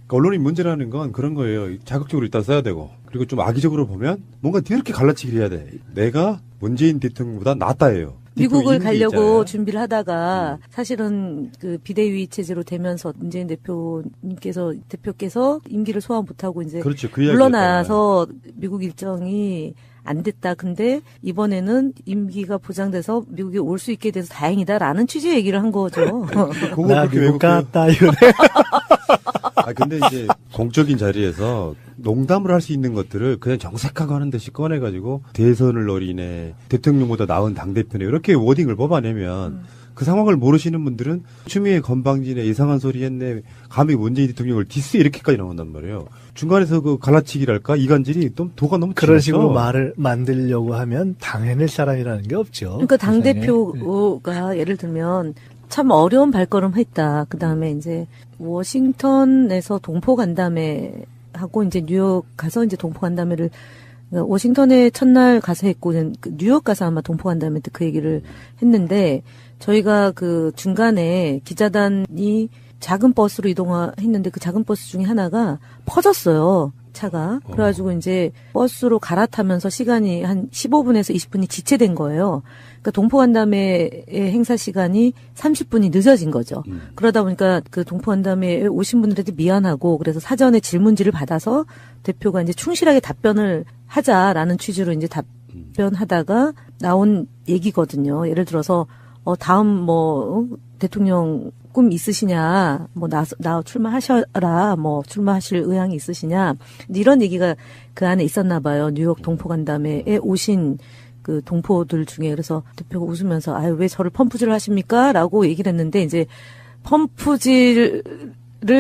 그러니까 언론이 문제라는 건 그런 거예요. 자극적으로 일단 써야 되고, 그리고 좀 악의적으로 보면 뭔가 이렇게 갈라치기를 해야 돼. 내가 문재인 대통령보다 낫다예요. 미국을 가려고 준비를 하다가 사실은 그 비대위 체제로 되면서 문재인 대표께서 임기를 소화 못하고 이제 그렇죠. 그 물러나서 미국 일정이 안 됐다. 근데 이번에는 임기가 보장돼서 미국에 올 수 있게 돼서 다행이다라는 취지의 얘기를 한 거죠. 나 미국 갔다 이러네. 근데 이제 공적인 자리에서 농담을 할 수 있는 것들을 그냥 정색하고 하는 듯이 꺼내가지고 대선을 노리네, 대통령보다 나은 당대표네, 이렇게 워딩을 뽑아내면 그 상황을 모르시는 분들은 추미애 건방지네, 이상한 소리 했네, 감히 문재인 대통령을 디스 이렇게까지 나온단 말이에요. 중간에서 그 갈라치기랄까 이간질이 좀 도가 너무 그런 식으로 말을 만들려고 하면 당해낼 사람이라는 게 없죠. 그러니까 당대표가 예를 들면 참 어려운 발걸음 했다. 그 다음에 이제 워싱턴에서 동포 간담회 하고 이제 뉴욕 가서 이제 동포 간담회를 워싱턴에 첫날 가서 했고 뉴욕 가서 아마 동포 간담회 때 그 얘기를 했는데 저희가 그 중간에 기자단이 작은 버스로 이동했는데 그 작은 버스 중에 하나가 퍼졌어요. 차가. 그래가지고 이제 버스로 갈아타면서 시간이 한 15분에서 20분이 지체된 거예요. 그러니까 동포간담회의 행사 시간이 30분이 늦어진 거죠. 그러다 보니까 그 동포간담회에 오신 분들한테 미안하고 그래서 사전에 질문지를 받아서 대표가 이제 충실하게 답변을 하자라는 취지로 이제 답변하다가 나온 얘기거든요. 예를 들어서 다음 대통령 꿈 있으시냐, 나 출마하셔라, 출마하실 의향이 있으시냐, 이런 얘기가 그 안에 있었나 봐요. 뉴욕 동포간담회에 오신 그 동포들 중에. 그래서 대표가 웃으면서, 왜 저를 펌프질을 하십니까? 라고 얘기를 했는데, 이제 펌프질을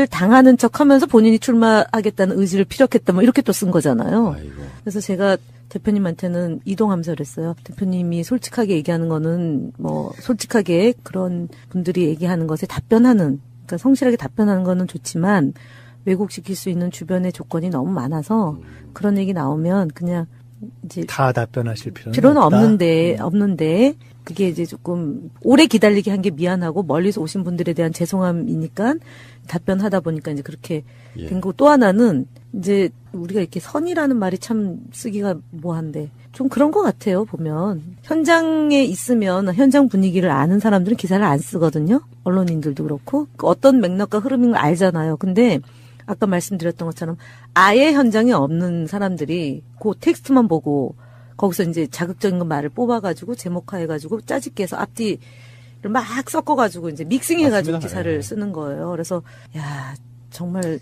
당하는 척 하면서 본인이 출마하겠다는 의지를 피력했다, 이렇게 또 쓴 거잖아요. 아이고. 그래서 제가 대표님한테는 이동하면서 그랬어요. 대표님이 솔직하게 얘기하는 거는 솔직하게 그런 분들이 얘기하는 것에 답변하는, 그러니까 성실하게 답변하는 거는 좋지만 왜곡시킬 수 있는 주변의 조건이 너무 많아서 그런 얘기 나오면 그냥 이제 다 답변하실 필요는 없다. 없는데 그게 이제 조금 오래 기다리게 한 게 미안하고 멀리서 오신 분들에 대한 죄송함이니까 답변하다 보니까 이제 그렇게 된 거고, 또 하나는 이제 우리가 이렇게 선이라는 말이 참 쓰기가 뭐한데 좀 그런 것 같아요. 보면 현장에 있으면 현장 분위기를 아는 사람들은 기사를 안 쓰거든요. 언론인들도 그렇고 어떤 맥락과 흐름인 걸 알잖아요. 근데 아까 말씀드렸던 것처럼 아예 현장에 없는 사람들이 그 텍스트만 보고 거기서 이제 자극적인 말을 뽑아가지고 제목화해가지고 짜집게 해서 앞뒤를 막 섞어가지고 이제 믹싱해가지고 맞습니다. 기사를 쓰는 거예요. 그래서 정말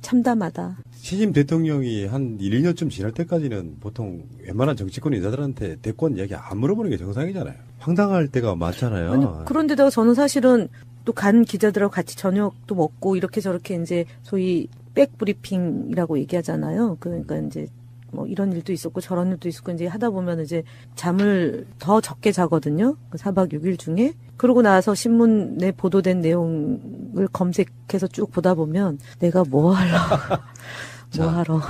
참담하다. 신임 대통령이 한 1, 2년쯤 지날 때까지는 보통 웬만한 정치권 인사들한테 대권 이야기 안 물어보는 게 정상이잖아요. 황당할 때가 많잖아요. 아니, 그런데다가 저는 사실은 또 간 기자들하고 같이 저녁도 먹고 이렇게 저렇게 이제 소위 백브리핑이라고 얘기하잖아요. 그러니까 이제 이런 일도 있었고 저런 일도 있었고 이제 하다 보면 이제 잠을 더 적게 자거든요. 4박 6일 중에. 그러고 나서 신문에 보도된 내용을 검색해서 쭉 보다 보면 내가 뭐 하러.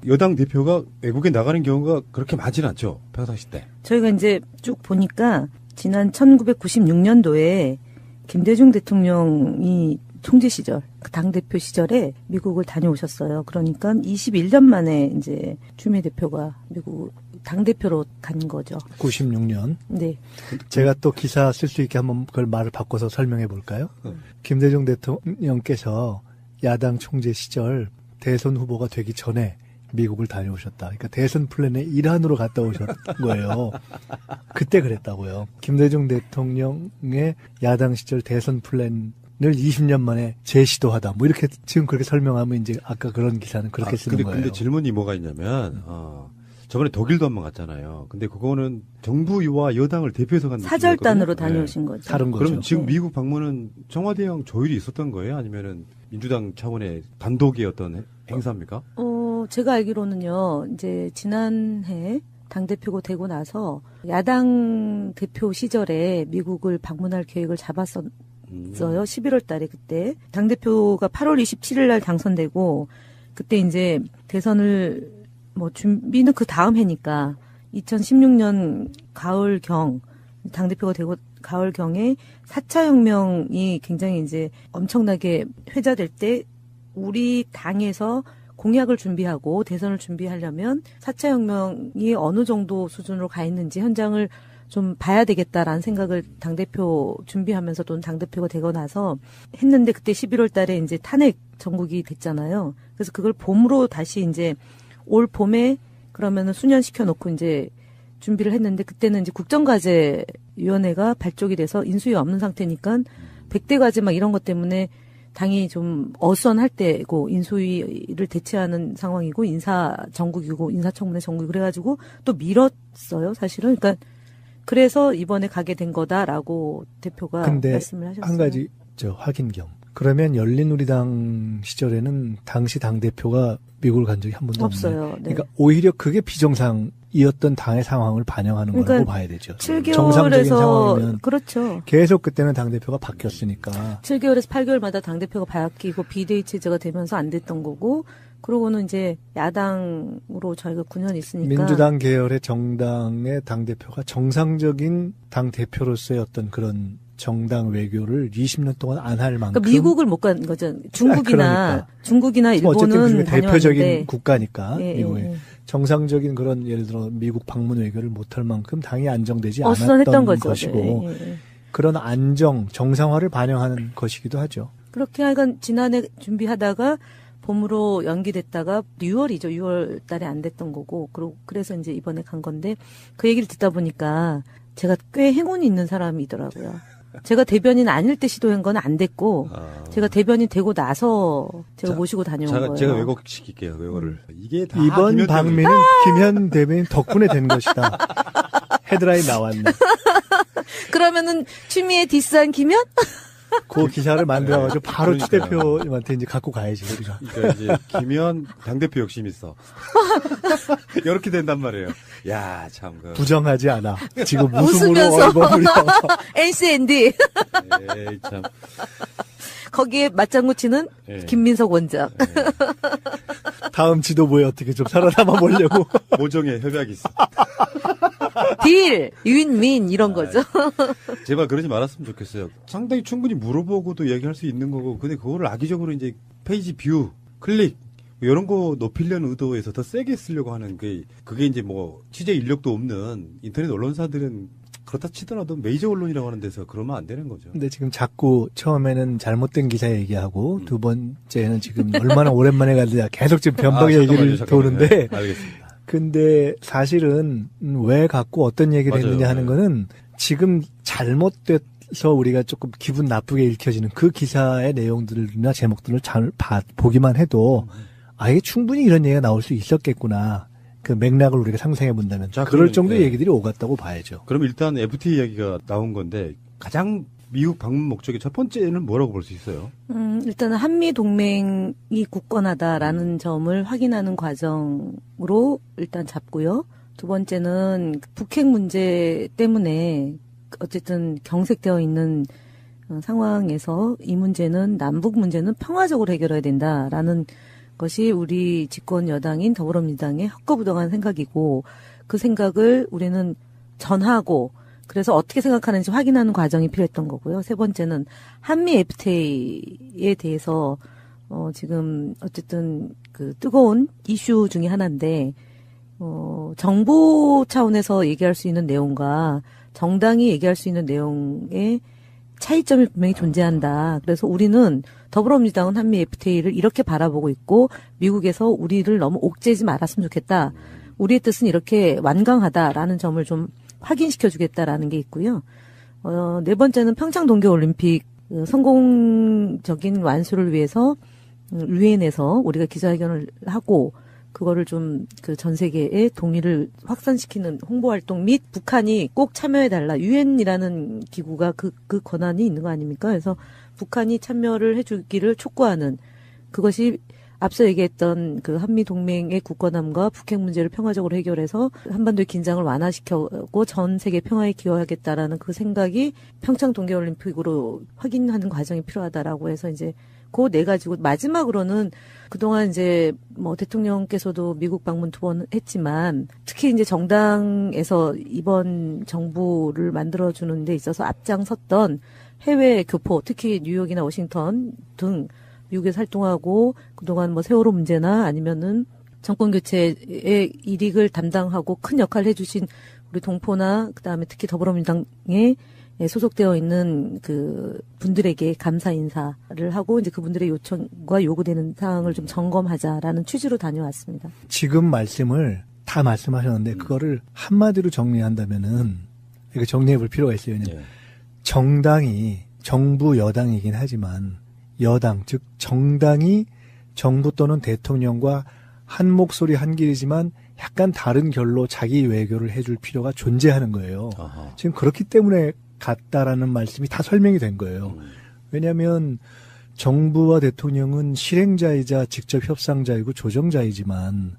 여당 대표가 외국에 나가는 경우가 그렇게 많지는 않죠. 평상시 때. 저희가 이제 쭉 보니까 지난 1996년도에 김대중 대통령이 총재 시절, 그 당대표 시절에 미국을 다녀오셨어요. 그러니까 21년 만에 이제 추미애 대표가 미국 당대표로 간 거죠. 96년. 네. 제가 또 기사 쓸 수 있게 한번 그걸 말을 바꿔서 설명해 볼까요? 김대중 대통령께서 야당 총재 시절 대선 후보가 되기 전에 미국을 다녀오셨다. 그러니까 대선 플랜의 일환으로 갔다 오셨던 거예요. 그때 그랬다고요. 김대중 대통령의 야당 시절 대선 플랜을 20년 만에 재시도하다. 이렇게 지금 그렇게 설명하면 이제 아까 그런 기사는 그렇게 쓰는 거예요. 근데 질문이 뭐가 있냐면, 저번에 독일도 한번 갔잖아요. 근데 그거는 정부와 여당을 대표해서 간 사절단으로 다녀오신 거죠. 다른 거죠. 그럼 지금 미국 방문은 청와대형 조율이 있었던 거예요? 아니면은 민주당 차원의 단독의 어떤 행사입니까? 제가 알기로는요, 이제 지난해 당대표가 되고 나서 야당 대표 시절에 미국을 방문할 계획을 잡았었어요. 11월 달에 그때. 당대표가 8월 27일 날 당선되고, 그때 이제 대선을 준비는 그 다음 해니까 2016년 가을경, 당대표가 되고 가을경에 4차 혁명이 굉장히 이제 엄청나게 회자될 때 우리 당에서 공약을 준비하고 대선을 준비하려면 4차 혁명이 어느 정도 수준으로 가 있는지 현장을 좀 봐야 되겠다라는 생각을 당대표 준비하면서 또는 당대표가 되고 나서 했는데 그때 11월 달에 이제 탄핵 전국이 됐잖아요. 그래서 그걸 봄으로 다시 이제 올 봄에 그러면은 수년시켜 놓고 이제 준비를 했는데 그때는 이제 국정과제위원회가 발족이 돼서 인수위 없는 상태니까 100대 과제 막 이런 것 때문에 당이 좀 어수선할 때고 인수위를 대체하는 상황이고 인사 정국이고 인사청문회 정국이 그래가지고 또 미뤘어요 사실은. 그러니까 그래서 이번에 가게 된 거다라고 대표가 근데 말씀을 하셨어요. 한 가지 확인 겸. 그러면 열린우리당 시절에는 당시 당대표가 미국을 간 적이 한 번도 없어요. 없네요. 네. 그러니까 오히려 그게 비정상이었던 당의 상황을 반영하는 그러니까 거라고 봐야 되죠. 7개월에서 정상적인 상황이면 그렇죠. 계속 그때는 당대표가 바뀌었으니까. 7개월에서 8개월마다 당대표가 바뀌고 비대위 체제가 되면서 안 됐던 거고 그러고는 이제 야당으로 저희가 9년 있으니까 민주당 계열의 정당의 당대표가 정상적인 당대표로서의 어떤 그런 정당 외교를 20년 동안 안 할 만큼. 그러니까 미국을 못 간 거죠. 중국이나 그러니까. 일본은 어쨌든 그중에 대표적인 다녀왔는데. 국가니까 예, 미국의 예. 정상적인 그런 예를 들어 미국 방문 외교를 못할 만큼 당이 안정되지 어수선했던 않았던 거죠. 것이고 네, 예, 예. 그런 안정 정상화를 반영하는 것이기도 하죠. 그렇게 하여간 지난해 준비하다가 봄으로 연기됐다가 6월이죠. 6월 달에 안 됐던 거고 그래서 이제 이번에 간 건데 그 얘기를 듣다 보니까 제가 꽤 행운이 있는 사람이더라고요. 제가 대변인 아닐 때 시도한 건 안 됐고 제가 대변인 되고 나서 제가 모시고 다녀온 거예요. 제가 왜곡시킬게요. 그거를. 이게 다 이번 김현 방미는 김현 대변인 덕분에 된 것이다. 헤드라인 나왔네. 그러면은 추미애 디스한 김현? 그 기사를 만들어가지고 바로 추 그러니까요. 대표님한테 이제 갖고 가야지 우리가. 그러니까 이제 김현 당대표 욕심 있어. 이렇게 된단 말이에요. 야, 참. 부정하지 않아. 지금 웃음으로 웃으면서. 얼버무려. NCND. 에이, 참. 거기에 맞장구 치는 예. 김민석 원장. 다음 지도부에 어떻게 좀 살아남아 보려고. 모종의 협약이 있어. 딜, 윈윈 이런 거죠. 제발 그러지 말았으면 좋겠어요. 상당히 충분히 물어보고도 얘기할 수 있는 거고, 근데 그거를 악의적으로 이제 페이지 뷰, 클릭, 이런 거 높이려는 의도에서 더 세게 쓰려고 하는 그게 이제 뭐 취재 인력도 없는 인터넷 언론사들은 그렇다 치더라도 메이저 언론이라고 하는 데서 그러면 안 되는 거죠. 근데 지금 자꾸 처음에는 잘못된 기사 얘기하고 두 번째는 지금 얼마나 오랜만에 가는지 계속 지금 변방 얘기를 도는데. 네, 알겠습니다. 근데 사실은 왜 갖고 어떤 얘기를 맞아요. 했느냐 하는 네. 거는 지금 잘못돼서 우리가 조금 기분 나쁘게 읽혀지는 그 기사의 내용들이나 제목들을 잘 보기만 해도 이게 충분히 이런 얘기가 나올 수 있었겠구나. 그 맥락을 우리가 상상해 본다면 자, 그럴 그러면, 정도의 네. 얘기들이 오갔다고 봐야죠. 그럼 일단 FTA 이야기가 나온 건데 가장 미국 방문 목적의 첫 번째는 뭐라고 볼 수 있어요? 일단은 한미 동맹이 굳건하다라는 점을 확인하는 과정으로 일단 잡고요. 두 번째는 북핵 문제 때문에 어쨌든 경색되어 있는 상황에서 이 문제는 남북 문제는 평화적으로 해결해야 된다라는 것이 우리 집권 여당인 더불어민주당의 헛거부동한 생각이고 그 생각을 우리는 전하고 그래서 어떻게 생각하는지 확인하는 과정이 필요했던 거고요. 세 번째는 한미 FTA에 대해서 지금 어쨌든 그 뜨거운 이슈 중에 하나인데 정부 차원에서 얘기할 수 있는 내용과 정당이 얘기할 수 있는 내용의 차이점이 분명히 존재한다. 그래서 우리는 더불어민주당은 한미 FTA를 이렇게 바라보고 있고 미국에서 우리를 너무 옥죄지 말았으면 좋겠다. 우리의 뜻은 이렇게 완강하다라는 점을 좀 확인시켜주겠다라는 게 있고요. 네 번째는 평창 동계올림픽 성공적인 완수를 위해서 유엔에서 우리가 기자회견을 하고 그거를 좀 그 전 세계에 동의를 확산시키는 홍보 활동 및 북한이 꼭 참여해달라. 유엔이라는 기구가 그 권한이 있는 거 아닙니까? 그래서 북한이 참여를 해주기를 촉구하는 그것이 앞서 얘기했던 그 한미 동맹의 굳건함과 북핵 문제를 평화적으로 해결해서 한반도의 긴장을 완화시켜고 전 세계 평화에 기여하겠다라는 그 생각이 평창 동계올림픽으로 확인하는 과정이 필요하다라고 해서 이제 그 네 가지고 마지막으로는 그동안 이제 뭐 대통령께서도 미국 방문 2번 했지만 특히 이제 정당에서 이번 정부를 만들어주는 데 있어서 앞장섰던 해외 교포 특히 뉴욕이나 워싱턴 등 미국에서 활동하고 그동안 뭐 세월호 문제나 아니면은 정권 교체의 일익을 담당하고 큰 역할을 해주신 우리 동포나 그다음에 특히 더불어민주당에 소속되어 있는 그 분들에게 감사 인사를 하고 이제 그분들의 요청과 요구되는 사항을 좀 점검하자라는 취지로 다녀왔습니다. 지금 말씀을 다 말씀하셨는데 그거를 한마디로 정리한다면은 이거 정리해 볼 필요가 있어요. 왜냐면 정당이 정부 여당이긴 하지만 여당 즉 정당이 정부 또는 대통령과 한 목소리 한 길이지만 약간 다른 결로 자기 외교를 해줄 필요가 존재하는 거예요. 아하. 지금 그렇기 때문에 같다라는 말씀이 다 설명이 된 거예요. 왜냐하면 정부와 대통령은 실행자이자 직접 협상자이고 조정자이지만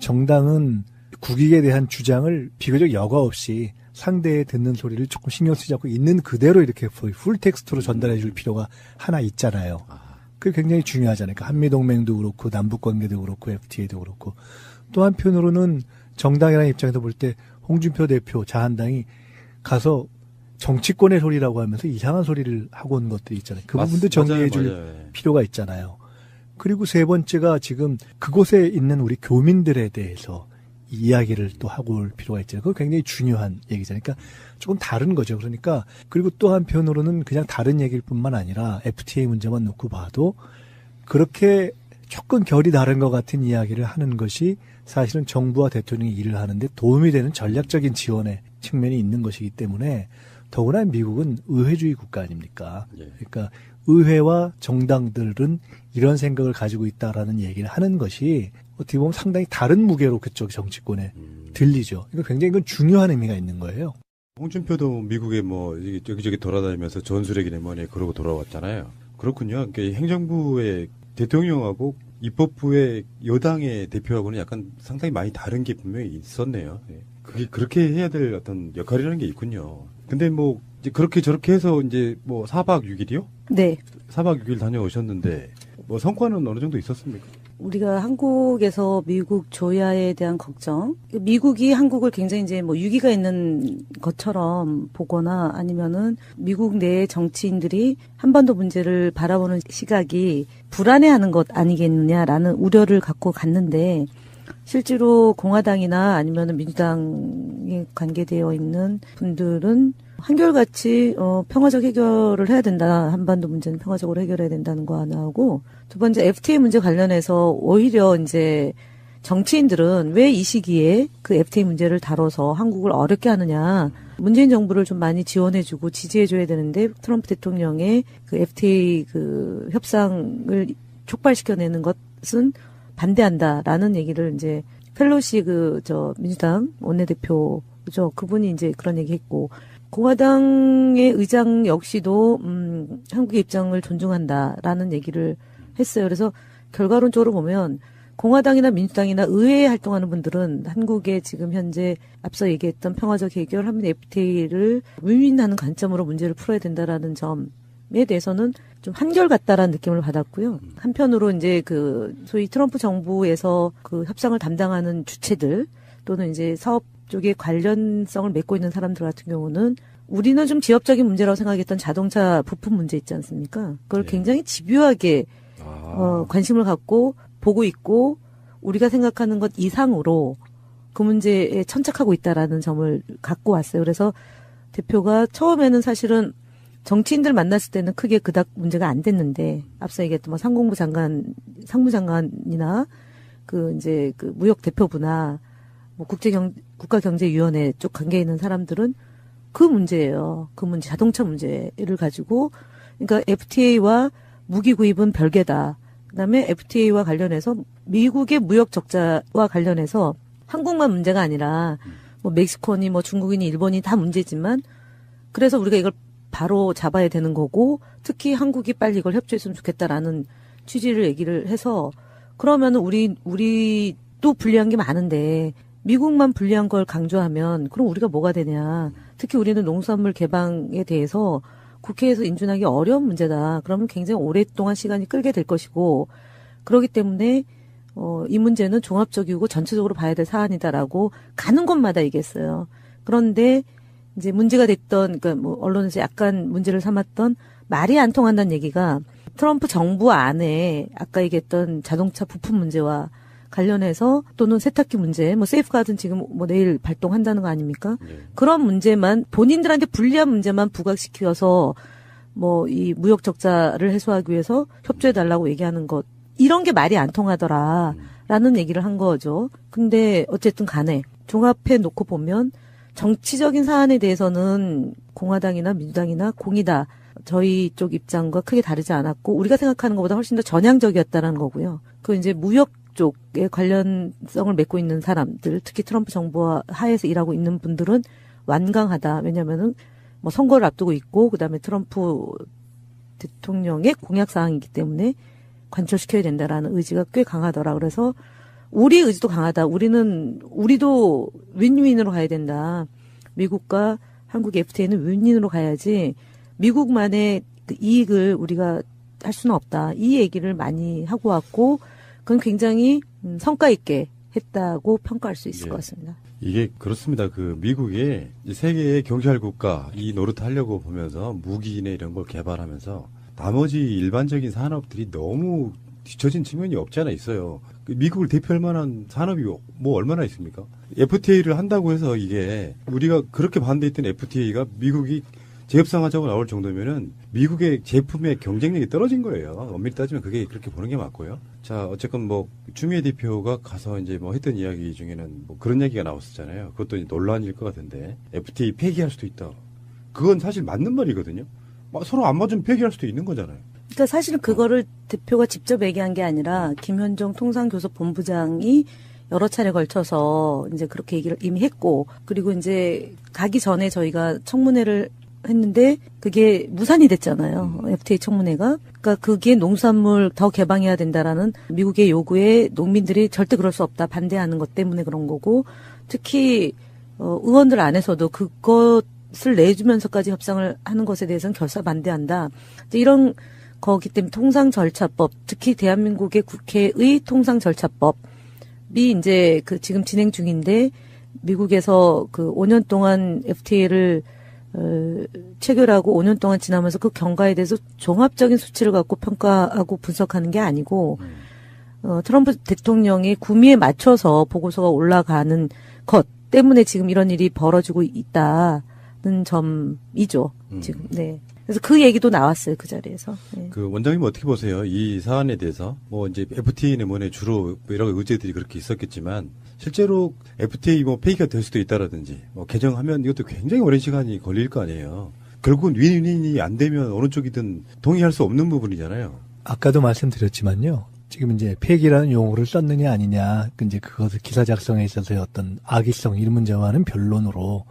정당은 국익에 대한 주장을 비교적 여과 없이 상대의 듣는 소리를 조금 신경 쓰지 않고 있는 그대로 이렇게 풀 텍스트로 전달해 줄 필요가 하나 있잖아요. 그게 굉장히 중요하잖아요. 그러니까 한미동맹도 그렇고 남북관계도 그렇고 FTA도 그렇고 또 한편으로는 정당이라는 입장에서 볼 때 홍준표 대표 자한당이 가서 정치권의 소리라고 하면서 이상한 소리를 하고 온 것들이 있잖아요. 그 부분도 정리해 줄 필요가 있잖아요. 그리고 세 번째가 지금 그곳에 있는 우리 교민들에 대해서 이야기를 또 하고 올 필요가 있잖아요. 그거 굉장히 중요한 얘기잖아요. 그러니까 조금 다른 거죠. 그러니까 그리고 또 한편으로는 그냥 다른 얘기일 뿐만 아니라 FTA 문제만 놓고 봐도 그렇게 조금 결이 다른 것 같은 이야기를 하는 것이 사실은 정부와 대통령이 일을 하는데 도움이 되는 전략적인 지원의 측면이 있는 것이기 때문에 더구나 미국은 의회주의 국가 아닙니까? 그러니까 의회와 정당들은 이런 생각을 가지고 있다라는 얘기를 하는 것이 어떻게 보면 상당히 다른 무게로 그쪽 정치권에 들리죠. 그러니까 굉장히 이건 중요한 의미가 있는 거예요. 홍준표도 미국에 뭐 여기저기 돌아다니면서 전술핵이네 뭐네 그러고 돌아왔잖아요. 그렇군요. 그러니까 행정부의 대통령하고 입법부의 여당의 대표하고는 약간 상당히 많이 다른 게 분명히 있었네요. 그게 그렇게 해야 될 어떤 역할이라는 게 있군요. 근데 뭐 이제 그렇게 저렇게 해서 이제 뭐 4박 6일이요? 네. 4박 6일 다녀오셨는데 뭐 성과는 어느 정도 있었습니까? 우리가 한국에서 미국 조야에 대한 걱정, 미국이 한국을 굉장히 이제 뭐 유기가 있는 것처럼 보거나 아니면은 미국 내 정치인들이 한반도 문제를 바라보는 시각이 불안해하는 것 아니겠느냐라는 우려를 갖고 갔는데 실제로 공화당이나 아니면은 민주당에 관계되어 있는 분들은 한결같이 평화적 해결을 해야 된다. 한반도 문제는 평화적으로 해결해야 된다는 거 하나하고 두 번째 FTA 문제 관련해서 오히려 이제 정치인들은 왜 이 시기에 그 FTA 문제를 다뤄서 한국을 어렵게 하느냐. 문재인 정부를 좀 많이 지원해주고 지지해줘야 되는데 트럼프 대통령의 그 FTA 그 협상을 촉발시켜내는 것은 반대한다라는 얘기를 이제 펠로시 민주당 원내대표죠. 그분이 이제 그런 얘기 했고 공화당의 의장 역시도 한국의 입장을 존중한다라는 얘기를 했어요. 그래서 결과론적으로 보면 공화당이나 민주당이나 의회에 활동하는 분들은 한국의 지금 현재 앞서 얘기했던 평화적 해결, 한미 FTA를 윈윈하는 관점으로 문제를 풀어야 된다라는 점에 대해서는 좀 한결같다라는 느낌을 받았고요. 한편으로 이제 그 소위 트럼프 정부에서 그 협상을 담당하는 주체들 또는 이제 사업 쪽에 관련성을 맺고 있는 사람들 같은 경우는 우리는 좀 지역적인 문제라고 생각했던 자동차 부품 문제 있지 않습니까? 그걸 굉장히 집요하게 관심을 갖고 보고 있고 우리가 생각하는 것 이상으로 그 문제에 천착하고 있다라는 점을 갖고 왔어요. 그래서 대표가 처음에는 사실은 정치인들 만났을 때는 크게 그닥 문제가 안 됐는데 앞서 얘기했던 뭐 상무장관이나 그 이제 그 무역 대표부나 뭐 국가경제위원회 쪽 관계에 있는 사람들은 그 문제예요. 그 문제, 자동차 문제를 가지고, 그러니까 FTA와 무기 구입은 별개다. 그다음에 FTA와 관련해서 미국의 무역 적자와 관련해서 한국만 문제가 아니라 뭐 멕시코니 뭐 중국이니 일본이 다 문제지만 그래서 우리가 이걸 바로 잡아야 되는 거고 특히 한국이 빨리 이걸 협조했으면 좋겠다라는 취지를 얘기를 해서 그러면은 우리도 불리한 게 많은데 미국만 불리한 걸 강조하면 그럼 우리가 뭐가 되냐. 특히 우리는 농수산물 개방에 대해서 국회에서 인준하기 어려운 문제다. 그러면 굉장히 오랫동안 시간이 끌게 될 것이고 그렇기 때문에 이 문제는 종합적이고 전체적으로 봐야 될 사안이다라고 가는 곳마다 얘기했어요. 그런데 이제 문제가 됐던 그러니까 뭐 언론에서 약간 문제를 삼았던 말이 안 통한다는 얘기가 트럼프 정부 안에 아까 얘기했던 자동차 부품 문제와 관련해서 또는 세탁기 문제, 뭐 세이프가든 지금 뭐 내일 발동한다는 거 아닙니까? 네. 그런 문제만 본인들한테 불리한 문제만 부각시켜서 뭐 이 무역 적자를 해소하기 위해서 협조해 달라고 얘기하는 것 이런 게 말이 안 통하더라라는 얘기를 한 거죠. 근데 어쨌든 간에 종합해 놓고 보면 정치적인 사안에 대해서는 공화당이나 민주당이나 공이다 저희 쪽 입장과 크게 다르지 않았고 우리가 생각하는 것보다 훨씬 더 전향적이었다라는 거고요. 그 이제 무역 쪽에 관련성을 맺고 있는 사람들, 특히 트럼프 정부와 하에서 일하고 있는 분들은 완강하다. 왜냐면은 뭐 선거를 앞두고 있고 그다음에 트럼프 대통령의 공약 사항이기 때문에 관철시켜야 된다라는 의지가 꽤 강하더라. 그래서 우리 의지도 강하다. 우리도 윈윈으로 가야 된다. 미국과 한국 FTA는 윈윈으로 가야지 미국만의 그 이익을 우리가 할 수는 없다. 이 얘기를 많이 하고 왔고 그건 굉장히 성과 있게 했다고 평가할 수 있을 예. 것 같습니다. 이게 그렇습니다. 그 미국이 이제 세계의 경찰 국가 이 노릇하려고 보면서 무기나 이런 걸 개발하면서 나머지 일반적인 산업들이 너무 뒤처진 측면이 없지 않아 있어요. 미국을 대표할 만한 산업이 뭐 얼마나 있습니까? FTA를 한다고 해서 이게 우리가 그렇게 반대했던 FTA가 미국이 재협상하자고 나올 정도면은 미국의 제품의 경쟁력이 떨어진 거예요. 엄밀히 따지면 그게 그렇게 보는 게 맞고요. 자, 어쨌건 뭐 추미애 대표가 가서 이제 뭐 했던 이야기 중에는 뭐 그런 얘기가 나왔었잖아요. 그것도 이제 논란일 것 같은데 FTA 폐기할 수도 있다. 그건 사실 맞는 말이거든요. 서로 안 맞으면 폐기할 수도 있는 거잖아요. 그러니까 사실은 그거를 대표가 직접 얘기한 게 아니라 김현종 통상교섭본부장이 여러 차례 걸쳐서 이제 그렇게 얘기를 이미 했고 그리고 이제 가기 전에 저희가 청문회를 했는데 그게 무산이 됐잖아요. FTA 청문회가. 그러니까 그게 농수산물 더 개방해야 된다라는 미국의 요구에 농민들이 절대 그럴 수 없다 반대하는 것 때문에 그런 거고 특히 의원들 안에서도 그것을 내주면서까지 협상을 하는 것에 대해서는 결사 반대한다. 이제 이런 거기 때문에 통상절차법 특히 대한민국의 국회의 통상절차법이 이제 그 지금 진행 중인데 미국에서 그 5년 동안 FTA를 체결하고 5년 동안 지나면서 그 경과에 대해서 종합적인 수치를 갖고 평가하고 분석하는 게 아니고 트럼프 대통령의 구미에 맞춰서 보고서가 올라가는 것 때문에 지금 이런 일이 벌어지고 있다는 점이죠. 지금 네. 그래서 그 얘기도 나왔어요 그 자리에서. 네. 그 원장님 어떻게 보세요? 이 사안에 대해서 뭐 이제 FTA는 뭐네 주로 여러 의제들이 그렇게 있었겠지만 실제로 FTA 뭐 폐기가 될 수도 있다라든지 뭐 개정하면 이것도 굉장히 오랜 시간이 걸릴 거 아니에요. 결국은 윈윈이 안 되면 어느 쪽이든 동의할 수 없는 부분이잖아요. 아까도 말씀드렸지만요. 지금 이제 폐기라는 용어를 썼느냐 아니냐, 이제 그것을 기사 작성에 있어서의 어떤 악의성 이 문제와는 별론으로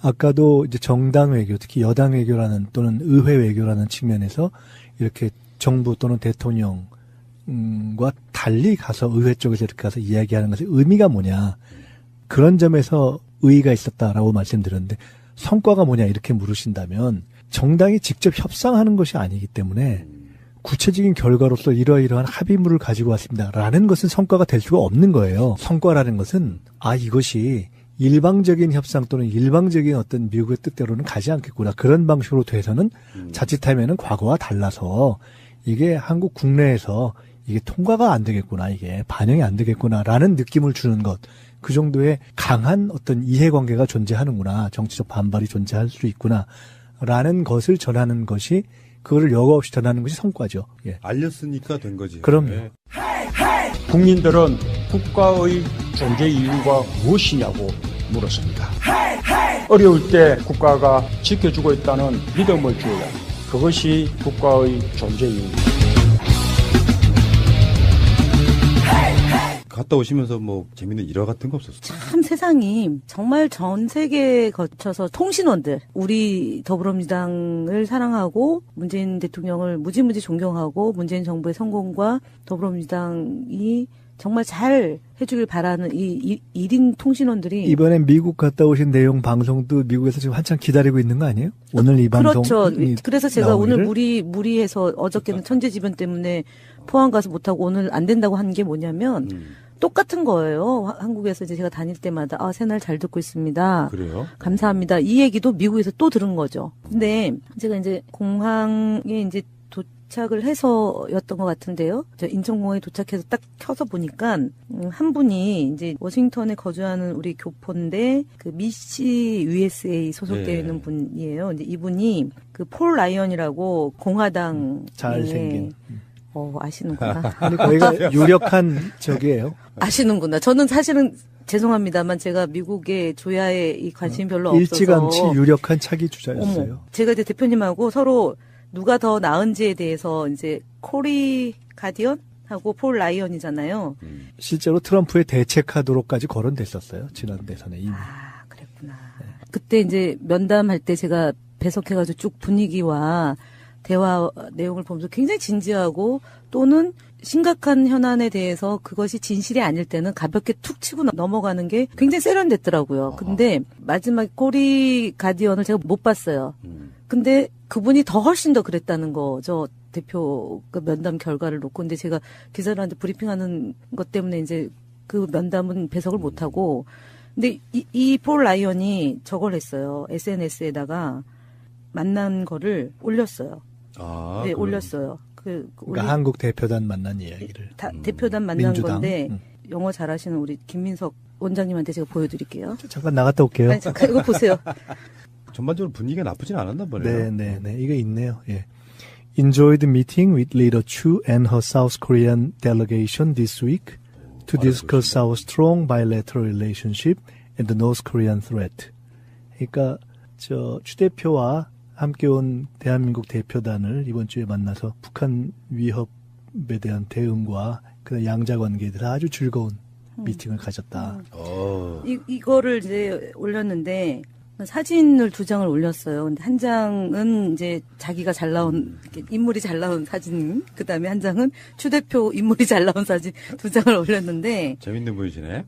아까도 이제 정당 외교, 특히 여당 외교라는 또는 의회 외교라는 측면에서 이렇게 정부 또는 대통령과 달리 가서 의회 쪽에서 이렇게 가서 이야기하는 것의 의미가 뭐냐. 그런 점에서 의의가 있었다라고 말씀드렸는데 성과가 뭐냐 이렇게 물으신다면 정당이 직접 협상하는 것이 아니기 때문에 구체적인 결과로서 이러이러한 합의물을 가지고 왔습니다라는 것은 성과가 될 수가 없는 거예요. 성과라는 것은 이것이 일방적인 협상 또는 일방적인 어떤 미국의 뜻대로는 가지 않겠구나. 그런 방식으로 돼서는 자칫하면은 과거와 달라서 이게 한국 국내에서 이게 통과가 안 되겠구나. 이게 반영이 안 되겠구나라는 느낌을 주는 것. 그 정도의 강한 어떤 이해관계가 존재하는구나. 정치적 반발이 존재할 수 있구나라는 것을 전하는 것이 그거를 여과 없이 전하는 것이 성과죠. 예. 알렸으니까 된 거지. 그럼요. 네. 국민들은 국가의 존재 이유가 무엇이냐고 물었습니다. 어려울 때 국가가 지켜주고 있다는 믿음을 주어야 합니다. 그것이 국가의 존재 이유입니다. 갔다 오시면서 뭐 재밌는 일화 같은 거 없었어요? 참 세상이 정말 전 세계에 거쳐서 통신원들 우리 더불어민주당을 사랑하고 문재인 대통령을 무지무지 존경하고 문재인 정부의 성공과 더불어민주당이 정말 잘 해주길 바라는 이 1인 통신원들이 이번에 미국 갔다 오신 내용 방송도 미국에서 지금 한참 기다리고 있는 거 아니에요? 오늘 이 방송. 그렇죠. 그래서 제가 오늘 나오기를? 무리해서 어저께는 천재지변 때문에 포항 가서 못하고 오늘 안 된다고 한 게 뭐냐면 똑같은 거예요. 한국에서 이제 제가 다닐 때마다 새날 잘 듣고 있습니다. 그래요? 감사합니다. 이 얘기도 미국에서 또 들은 거죠. 근데 제가 이제 공항에 이제 도착을 해서였던 것 같은데요. 저 인천공항에 도착해서 딱 켜서 보니까 한 분이 이제 워싱턴에 거주하는 우리 교포인데 그 미시 USA 소속되어 네. 있는 분이에요. 이제 이분이 그 폴 라이언이라고 공화당 잘생긴. 아시는구나. 아니, 거기가 유력한 적이에요. 아시는구나. 저는 사실은 죄송합니다만 제가 미국의 조야에 이 관심이 별로 없어서 일찌감치 유력한 차기 주자였어요. 어머, 제가 이제 대표님하고 서로 누가 더 나은지에 대해서 이제 코리 가디언 하고 폴 라이언이잖아요. 실제로 트럼프의 대체 카드로까지 거론됐었어요. 지난 대선에 이미. 아, 그랬구나. 그때 이제 면담할 때 제가 배석해가지고 쭉 분위기와 대화 내용을 보면서 굉장히 진지하고 또는 심각한 현안에 대해서 그것이 진실이 아닐 때는 가볍게 툭 치고 넘어가는 게 굉장히 세련됐더라고요. 근데 마지막 코리 가디언을 제가 못 봤어요. 근데 그분이 더 훨씬 더 그랬다는 거죠. 대표 그 면담 결과를 놓고. 근데 제가 기자들한테 브리핑하는 것 때문에 이제 그 면담은 배석을 못 하고. 근데 이 폴 라이언이 저걸 했어요. SNS에다가 만난 거를 올렸어요. 아, 네, 그럼. 올렸어요. 그러니까 한국 대표단 만난 이야기를. 대표단 만난 민주당. 건데 영어 잘하시는 우리 김민석 원장님한테 제가 보여드릴게요. 잠깐 나갔다 올게요. 아니, 잠깐 이거 보세요. 전반적으로 분위기가 나쁘진 않았나 보네요. 네. 이거 있네요. 예. Enjoyed meeting with Leader Chu and her South Korean delegation this week to discuss our strong bilateral relationship and the North Korean threat. 그러니까 추 대표와 함께 온 대한민국 대표단을 이번 주에 만나서 북한 위협에 대한 대응과 그 양자 관계에 대해서 아주 즐거운 미팅을 가졌다. 이거를 이제 올렸는데 사진을 2장을 올렸어요. 근데 한 장은 이제 자기가 잘 나온 이렇게 인물이 잘 나온 사진, 그다음에 한 장은 추 대표 인물이 잘 나온 사진 2장을 올렸는데 재밌는 분이시네.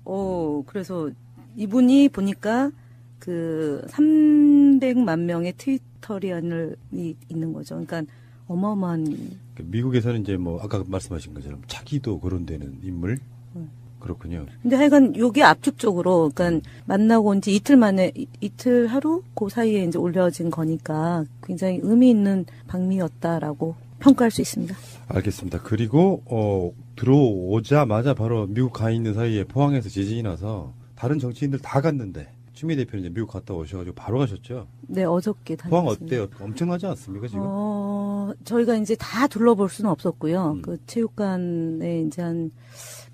그래서 이분이 보니까 그 300만 명의 트위터리안이 있는 거죠. 그러니까 어마어마한. 미국에서는 이제 뭐 아까 말씀하신 것처럼 차기도 거론되는 인물. 그렇군요. 근데 하여간 요게 압축적으로, 그러니까 만나고 온 지 이틀 만에, 이틀 하루? 그 사이에 이제 올려진 거니까 굉장히 의미 있는 방미였다라고 평가할 수 있습니다. 알겠습니다. 그리고, 들어오자마자 바로 미국 가 있는 사이에 포항에서 지진이 나서 다른 정치인들 다 갔는데, 추미애 대표는 이제 미국 갔다 오셔가지고 바로 가셨죠? 네, 어저께 다녔습니다. 포항 어때요? 엄청나지 않습니까, 지금? 저희가 이제 다 둘러볼 수는 없었고요. 그 체육관에 이제 한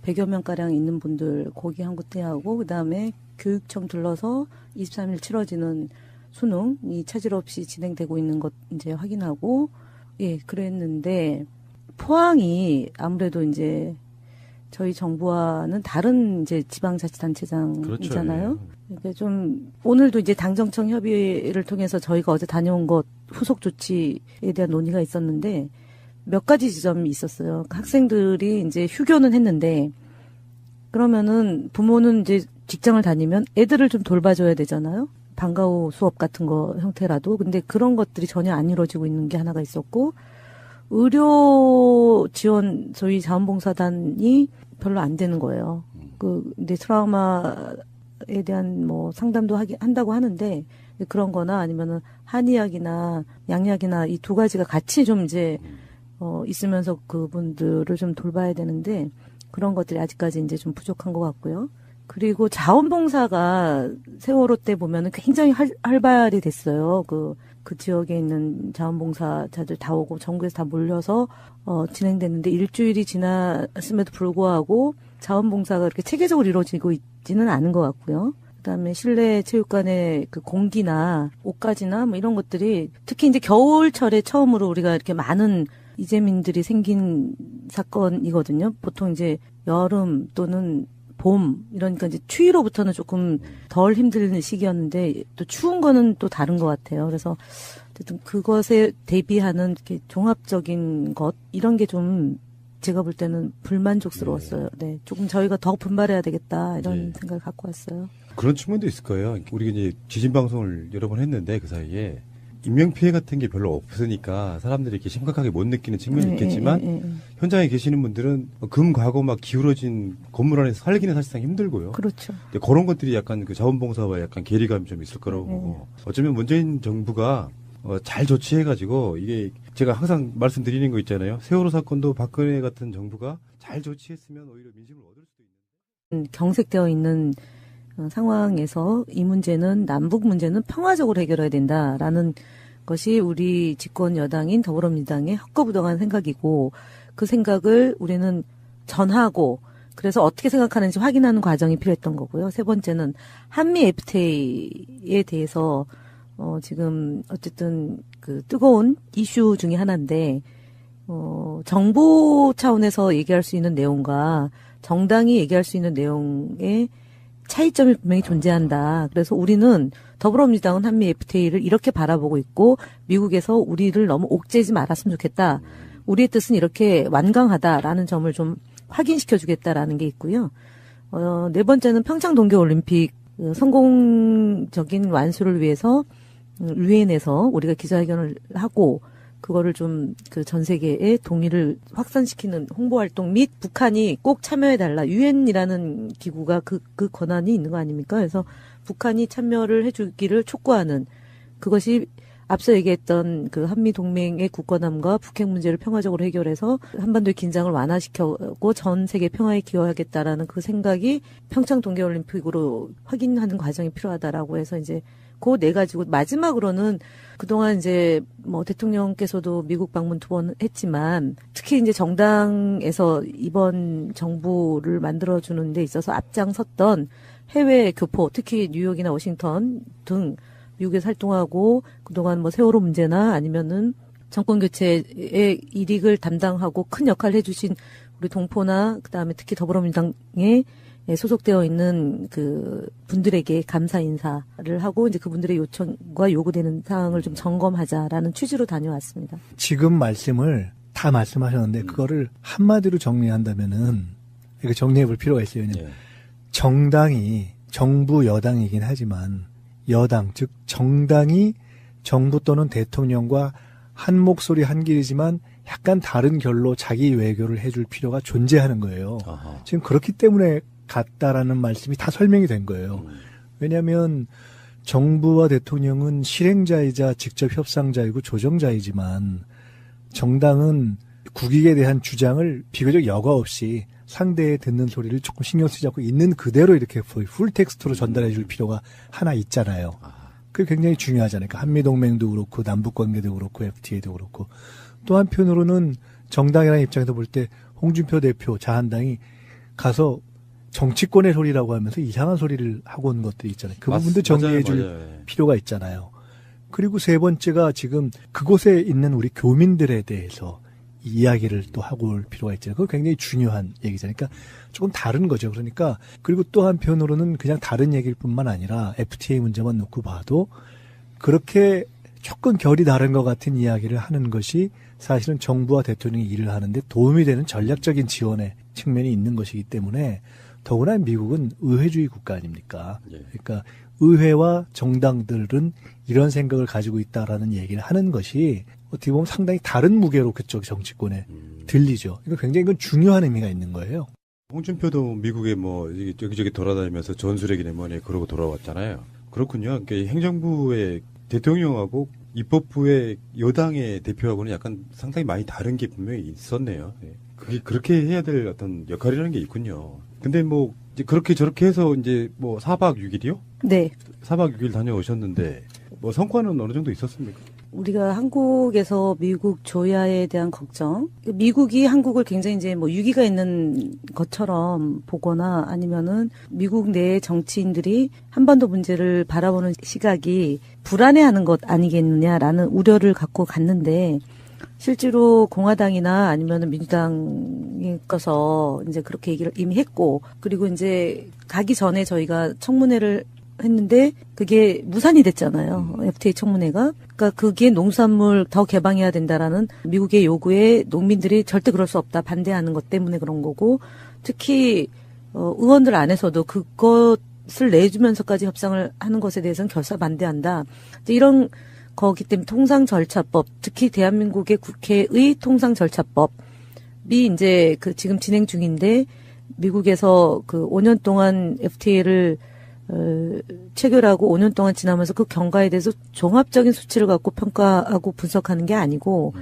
100여 명가량 있는 분들 거기 한 곳에 하고, 그 다음에 교육청 둘러서 23일 치러지는 수능이 차질 없이 진행되고 있는 것 이제 확인하고, 예, 그랬는데, 포항이 아무래도 이제 저희 정부와는 다른 이제 지방자치단체장이잖아요. 그렇죠. 그러니까 좀 오늘도 이제 당정청 협의를 통해서 저희가 어제 다녀온 것 후속 조치에 대한 논의가 있었는데 몇 가지 지점이 있었어요. 학생들이 이제 휴교는 했는데 그러면은 부모는 이제 직장을 다니면 애들을 좀 돌봐줘야 되잖아요. 방과 후 수업 같은 거 형태라도. 근데 그런 것들이 전혀 안 이루어지고 있는 게 하나가 있었고 의료 지원 저희 자원봉사단이 별로 안 되는 거예요. 근데 트라우마에 대한 뭐 상담도 한다고 하는데 그런 거나 아니면은 한의학이나 양약이나 이 두 가지가 같이 좀 이제 있으면서 그분들을 좀 돌봐야 되는데 그런 것들이 아직까지 이제 좀 부족한 것 같고요. 그리고 자원봉사가 세월호 때 보면은 굉장히 활발이 됐어요. 그 지역에 있는 자원봉사자들 다 오고 전국에서 다 몰려서 진행됐는데 일주일이 지났음에도 불구하고 자원봉사가 이렇게 체계적으로 이루어지고 있지는 않은 것 같고요. 그다음에 실내 체육관의 그 공기나 옷가지나 뭐 이런 것들이 특히 이제 겨울철에 처음으로 우리가 이렇게 많은 이재민들이 생긴 사건이거든요. 보통 이제 여름 또는 봄 이러니까 이제 추위로부터는 조금 덜 힘든 시기였는데 또 추운 거는 또 다른 것 같아요. 그래서 어쨌든 그것에 대비하는 이렇게 종합적인 것 이런 게 좀 제가 볼 때는 불만족스러웠어요. 네, 조금 저희가 더 분발해야 되겠다 이런 생각을 갖고 왔어요. 그런 측면도 있을 거예요. 우리가 이제 지진 방송을 여러 번 했는데 그 사이에 인명피해 같은 게 별로 없으니까 사람들이 이렇게 심각하게 못 느끼는 측면이 있겠지만 현장에 계시는 분들은 금과고 막 기울어진 건물 안에서 살기는 사실상 힘들고요. 그렇죠. 그런 것들이 약간 그 자원봉사와 약간 괴리감이 좀 있을 거라고 보고 어쩌면 문재인 정부가 잘 조치해가지고 이게 제가 항상 말씀드리는 거 있잖아요. 세월호 사건도 박근혜 같은 정부가 잘 조치했으면 오히려 민심을 얻을 수도 있는. 경색되어 있는 상황에서 이 문제는 남북 문제는 평화적으로 해결해야 된다라는 것이 우리 집권 여당인 더불어민주당의 헛거부동한 생각이고 그 생각을 우리는 전하고 그래서 어떻게 생각하는지 확인하는 과정이 필요했던 거고요. 세 번째는 한미 FTA에 대해서 지금 어쨌든 그 뜨거운 이슈 중에 하나인데 정부 차원에서 얘기할 수 있는 내용과 정당이 얘기할 수 있는 내용의 차이점이 분명히 존재한다. 그래서 우리는 더불어민주당은 한미 FTA를 이렇게 바라보고 있고 미국에서 우리를 너무 옥죄지 말았으면 좋겠다. 우리의 뜻은 이렇게 완강하다라는 점을 좀 확인시켜주겠다라는 게 있고요. 네 번째는 평창 동계올림픽 성공적인 완수를 위해서 유엔에서 우리가 기자회견을 하고 그거를 좀 그 전 세계의 동의를 확산시키는 홍보 활동 및 북한이 꼭 참여해달라. 유엔이라는 기구가 그 권한이 있는 거 아닙니까? 그래서 북한이 참여를 해주기를 촉구하는 그것이 앞서 얘기했던 그 한미 동맹의 굳건함과 북핵 문제를 평화적으로 해결해서 한반도의 긴장을 완화시켜고 전 세계 평화에 기여하겠다라는 그 생각이 평창 동계올림픽으로 확인하는 과정이 필요하다라고 해서 이제 그 네 가지고 마지막으로는 그동안 이제 뭐 대통령께서도 미국 방문 2번 했지만 특히 이제 정당에서 이번 정부를 만들어주는 데 있어서 앞장섰던 해외 교포 특히 뉴욕이나 워싱턴 등 미국에서 활동하고 그동안 뭐 세월호 문제나 아니면은 정권 교체의 일익을 담당하고 큰 역할을 해주신 우리 동포나 그다음에 특히 더불어민주당에 소속되어 있는 그 분들에게 감사 인사를 하고 이제 그분들의 요청과 요구되는 사항을 좀 점검하자라는 취지로 다녀왔습니다. 지금 말씀을 다 말씀하셨는데 그거를 한마디로 정리한다면은 이거 정리해 볼 필요가 있어요. 왜냐면 정당이 정부 여당이긴 하지만 여당 즉 정당이 정부 또는 대통령과 한 목소리 한 길이지만 약간 다른 결로 자기 외교를 해줄 필요가 존재하는 거예요. 아하. 지금 그렇기 때문에 같다라는 말씀이 다 설명이 된 거예요. 왜냐하면 정부와 대통령은 실행자이자 직접 협상자이고 조정자이지만 정당은 국익에 대한 주장을 비교적 여과 없이 상대의 듣는 소리를 조금 신경 쓰지 않고 있는 그대로 이렇게 풀텍스트로 전달해 줄 필요가 하나 있잖아요. 그게 굉장히 중요하잖아요. 그러니까 한미동맹도 그렇고 남북관계도 그렇고 FTA도 그렇고 또 한편으로는 정당이라는 입장에서 볼 때 홍준표 대표 자한당이 가서 정치권의 소리라고 하면서 이상한 소리를 하고 온 것들이 있잖아요. 그 부분도 정리해 줄 필요가 있잖아요. 그리고 세 번째가 지금 그곳에 있는 우리 교민들에 대해서 이야기를 또 하고 올 필요가 있잖아요. 그거 굉장히 중요한 얘기잖아요. 그러니까 조금 다른 거죠. 그러니까 그리고 또 한편으로는 그냥 다른 얘기일 뿐만 아니라 FTA 문제만 놓고 봐도 그렇게 조금 결이 다른 것 같은 이야기를 하는 것이 사실은 정부와 대통령이 일을 하는데 도움이 되는 전략적인 지원의 측면이 있는 것이기 때문에 더구나 미국은 의회주의 국가 아닙니까? 그러니까 의회와 정당들은 이런 생각을 가지고 있다라는 얘기를 하는 것이 어떻게 보면 상당히 다른 무게로 그쪽 정치권에 들리죠. 이거 굉장히 이건 중요한 의미가 있는 거예요. 홍준표도 미국에 뭐 여기저기 돌아다니면서 전술핵이네 뭐네 그러고 돌아왔잖아요. 그렇군요. 그러니까 행정부의 대통령하고 입법부의 여당의 대표하고는 약간 상당히 많이 다른 게 분명히 있었네요. 그게 그렇게 해야 될 어떤 역할이라는 게 있군요. 근데 뭐 이제 그렇게 저렇게 해서 이제 뭐 4박 6일이요? 네. 4박 6일 다녀오셨는데 뭐 성과는 어느 정도 있었습니까? 우리가 한국에서 미국 조야에 대한 걱정, 미국이 한국을 굉장히 이제 뭐 유기가 있는 것처럼 보거나 아니면은 미국 내 정치인들이 한반도 문제를 바라보는 시각이 불안해하는 것 아니겠느냐라는 우려를 갖고 갔는데 실제로 공화당이나 아니면은 민주당에 가서 이제 그렇게 얘기를 이미 했고 그리고 이제 가기 전에 저희가 청문회를 했는데 그게 무산이 됐잖아요. FTA 청문회가. 그러니까 그게 농수산물 더 개방해야 된다라는 미국의 요구에 농민들이 절대 그럴 수 없다 반대하는 것 때문에 그런 거고 특히 의원들 안에서도 그것을 내주면서까지 협상을 하는 것에 대해서는 결사 반대한다. 이제 이런 거기 때문에 통상절차법 특히 대한민국의 국회의 통상절차법이 이제 그 지금 진행 중인데 미국에서 그 5년 동안 FTA를 체결하고 5년 동안 지나면서 그 경과에 대해서 종합적인 수치를 갖고 평가하고 분석하는 게 아니고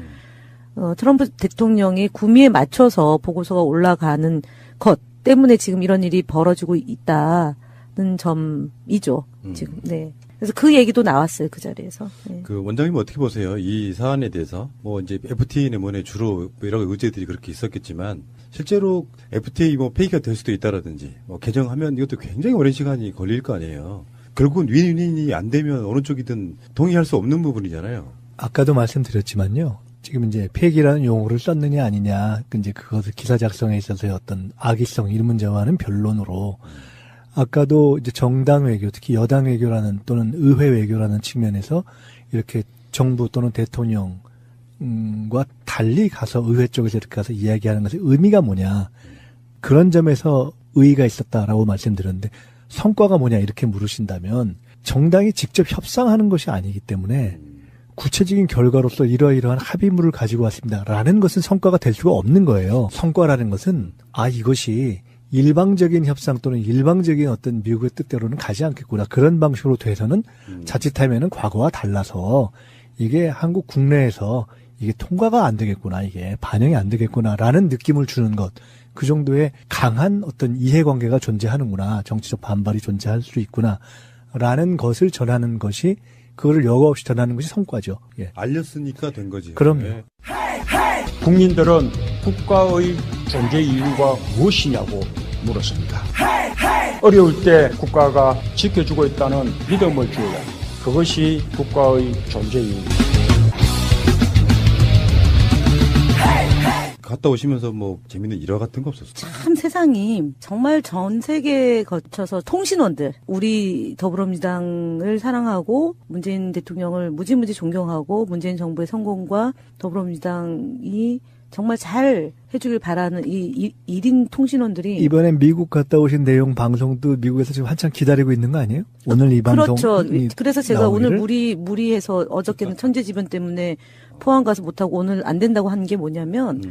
트럼프 대통령의 구미에 맞춰서 보고서가 올라가는 것 때문에 지금 이런 일이 벌어지고 있다는 점이죠. 지금. 네. 그래서 그 얘기도 나왔어요. 그 자리에서. 네. 그 원장님 어떻게 보세요? 이 사안에 대해서 뭐 이제 FTA 내문에 주로 여러 의제들이 그렇게 있었겠지만 실제로 FTA 뭐 폐기가 될 수도 있다라든지 뭐 개정하면 이것도 굉장히 오랜 시간이 걸릴 거 아니에요. 결국은 윈윈이 안 되면 어느 쪽이든 동의할 수 없는 부분이잖아요. 아까도 말씀드렸지만요. 지금 이제 폐기라는 용어를 썼느냐 아니냐, 이제 그것을 기사 작성에 있어서의 어떤 악의성 이런 문제와는 별론으로 아까도 이제 정당 외교, 특히 여당 외교라는 또는 의회 외교라는 측면에서 이렇게 정부 또는 대통령과 달리 가서 의회 쪽에서 이렇게 가서 이야기하는 것의 의미가 뭐냐. 그런 점에서 의의가 있었다라고 말씀드렸는데 성과가 뭐냐 이렇게 물으신다면 정당이 직접 협상하는 것이 아니기 때문에 구체적인 결과로서 이러이러한 합의물을 가지고 왔습니다라는 것은 성과가 될 수가 없는 거예요. 성과라는 것은 이것이 일방적인 협상 또는 일방적인 어떤 미국의 뜻대로는 가지 않겠구나. 그런 방식으로 돼서는 자칫하면은 과거와 달라서 이게 한국 국내에서 이게 통과가 안 되겠구나. 이게 반영이 안 되겠구나라는 느낌을 주는 것. 그 정도의 강한 어떤 이해관계가 존재하는구나. 정치적 반발이 존재할 수 있구나라는 것을 전하는 것이 그거를 여과 없이 전하는 것이 성과죠. 예. 알렸으니까 된 거지. 그럼요. 네. 국민들은 국가의 존재 이유가 무엇이냐고 물었습니다. 어려울 때 국가가 지켜주고 있다는 믿음을 주어야 합니다. 그것이 국가의 존재 이유입니다. 갔다 오시면서 뭐 재밌는 일화 같은 거 없었어요? 참 세상이 정말 전 세계에 거쳐서 통신원들, 우리 더불어민주당을 사랑하고 문재인 대통령을 무지무지 존경하고 문재인 정부의 성공과 더불어민주당이 정말 잘 해주길 바라는 이 1인 통신원들이 이번에 미국 갔다 오신 내용 방송도 미국에서 지금 한참 기다리고 있는 거 아니에요? 오늘 이 방송. 그렇죠. 그래서 제가 나오기를? 오늘 무리해서 어저께는 천재지변 때문에 포항 가서 못하고 오늘 안 된다고 한 게 뭐냐면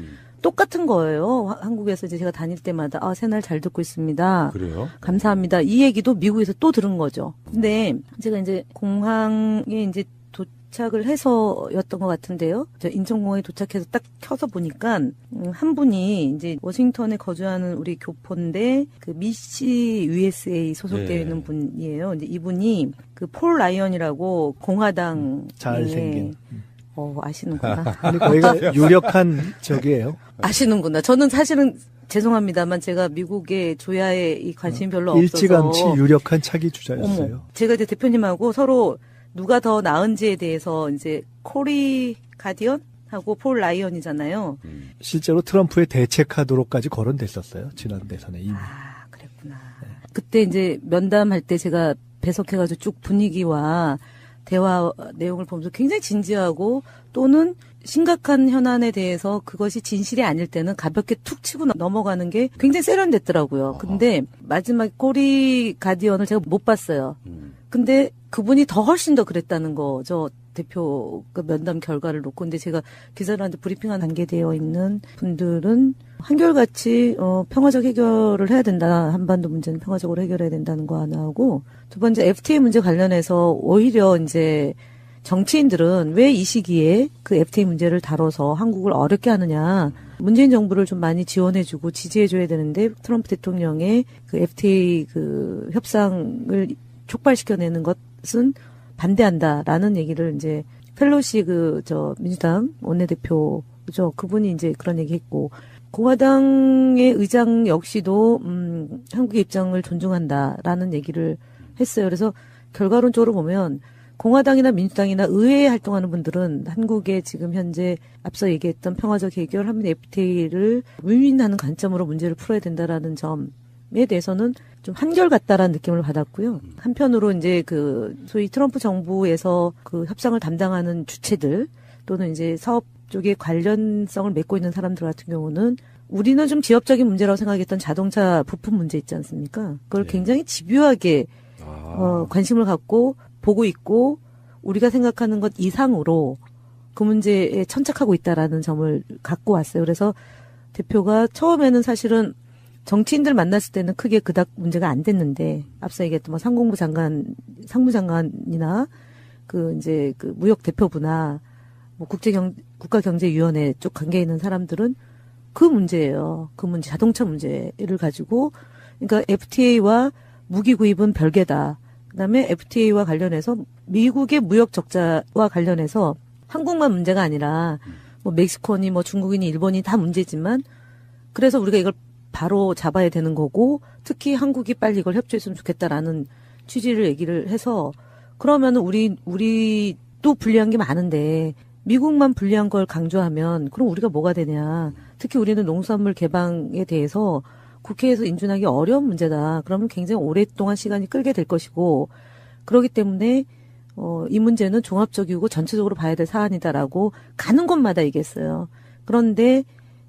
똑같은 거예요. 한국에서 이제 제가 다닐 때마다 새날 잘 듣고 있습니다. 그래요? 감사합니다. 이 얘기도 미국에서 또 들은 거죠. 근데 제가 이제 공항에 이제 도착을 해서였던 것 같은데요. 저 인천공항에 도착해서 딱 켜서 보니까 한 분이 이제 워싱턴에 거주하는 우리 교포인데 그 미시 USA 소속되어 네. 있는 분이에요. 이제 이분이 그 폴 라이언이라고 공화당 잘생긴. 아시는구나. 아니, 거기가 유력한 적이에요. 아시는구나. 저는 사실은 죄송합니다만 제가 미국의 조야에 이 관심이 별로 없어서 일찌감치 유력한 차기 주자였어요. 제가 이제 대표님하고 서로 누가 더 나은지에 대해서 이제 코리 가디언 하고 폴 라이언이잖아요. 실제로 트럼프의 대체 카드로까지 거론됐었어요. 지난 대선에 이미. 그랬구나. 그때 이제 면담할 때 제가 배석해가지고 쭉 분위기와 대화 내용을 보면서 굉장히 진지하고 또는 심각한 현안에 대해서 그것이 진실이 아닐 때는 가볍게 툭 치고 넘어가는 게 굉장히 세련됐더라고요. 근데 마지막 코리 가디언을 제가 못 봤어요. 근데 그분이 훨씬 더 그랬다는 거죠. 대표 그 면담 결과를 놓고. 근데 제가 기자들한테 브리핑한 단계되어 있는 분들은 한결같이 평화적 해결을 해야 된다. 한반도 문제는 평화적으로 해결해야 된다는 거 하나 하고, 두 번째 FTA 문제 관련해서 오히려 이제 정치인들은 왜 이 시기에 그 FTA 문제를 다뤄서 한국을 어렵게 하느냐. 문재인 정부를 좀 많이 지원해주고 지지해줘야 되는데 트럼프 대통령의 그 FTA 그 협상을 촉발시켜내는 것은 반대한다라는 얘기를 이제 펠로시 민주당 원내대표죠. 그분이 이제 그런 얘기 했고, 공화당의 의장 역시도, 한국의 입장을 존중한다라는 얘기를 했어요. 그래서 결과론적으로 보면 공화당이나 민주당이나 의회에 활동하는 분들은 한국의 지금 현재 앞서 얘기했던 평화적 해결, 한미 FTA를 윈윈하는 관점으로 문제를 풀어야 된다라는 점에 대해서는 좀 한결같다라는 느낌을 받았고요. 한편으로 이제 소위 트럼프 정부에서 그 협상을 담당하는 주체들 또는 이제 사업 쪽에 관련성을 맺고 있는 사람들 같은 경우는 우리는 좀 지역적인 문제라고 생각했던 자동차 부품 문제 있지 않습니까? 그걸 굉장히 집요하게 관심을 갖고 보고 있고 우리가 생각하는 것 이상으로 그 문제에 천착하고 있다라는 점을 갖고 왔어요. 그래서 대표가 처음에는 사실은 정치인들 만났을 때는 크게 그닥 문제가 안 됐는데 앞서 얘기했던 상무부 장관이나 무역 대표부나 뭐 국가경제위원회 쪽 관계에 있는 사람들은 그 문제예요. 그 문제, 자동차 문제를 가지고, 그러니까 FTA와 무기 구입은 별개다. 그다음에 FTA와 관련해서 미국의 무역 적자와 관련해서 한국만 문제가 아니라 뭐 멕시코니 뭐 중국이니 일본이 다 문제지만 그래서 우리가 이걸 바로 잡아야 되는 거고 특히 한국이 빨리 이걸 협조했으면 좋겠다라는 취지를 얘기를 해서 그러면은 우리도 불리한 게 많은데 미국만 불리한 걸 강조하면 그럼 우리가 뭐가 되냐. 특히 우리는 농수산물 개방에 대해서 국회에서 인준하기 어려운 문제다. 그러면 굉장히 오랫동안 시간이 끌게 될 것이고 그렇기 때문에 이 문제는 종합적이고 전체적으로 봐야 될 사안이다라고 가는 곳마다 얘기했어요. 그런데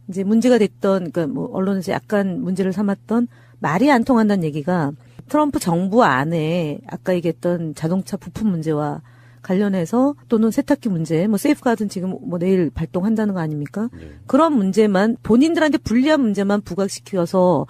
이제 문제가 됐던 그러니까 뭐 언론에서 약간 문제를 삼았던 말이 안 통한다는 얘기가 트럼프 정부 안에 아까 얘기했던 자동차 부품 문제와 관련해서 또는 세탁기 문제, 뭐 세이프가든 지금 뭐 내일 발동한다는 거 아닙니까? 네. 그런 문제만 본인들한테 불리한 문제만 부각시켜서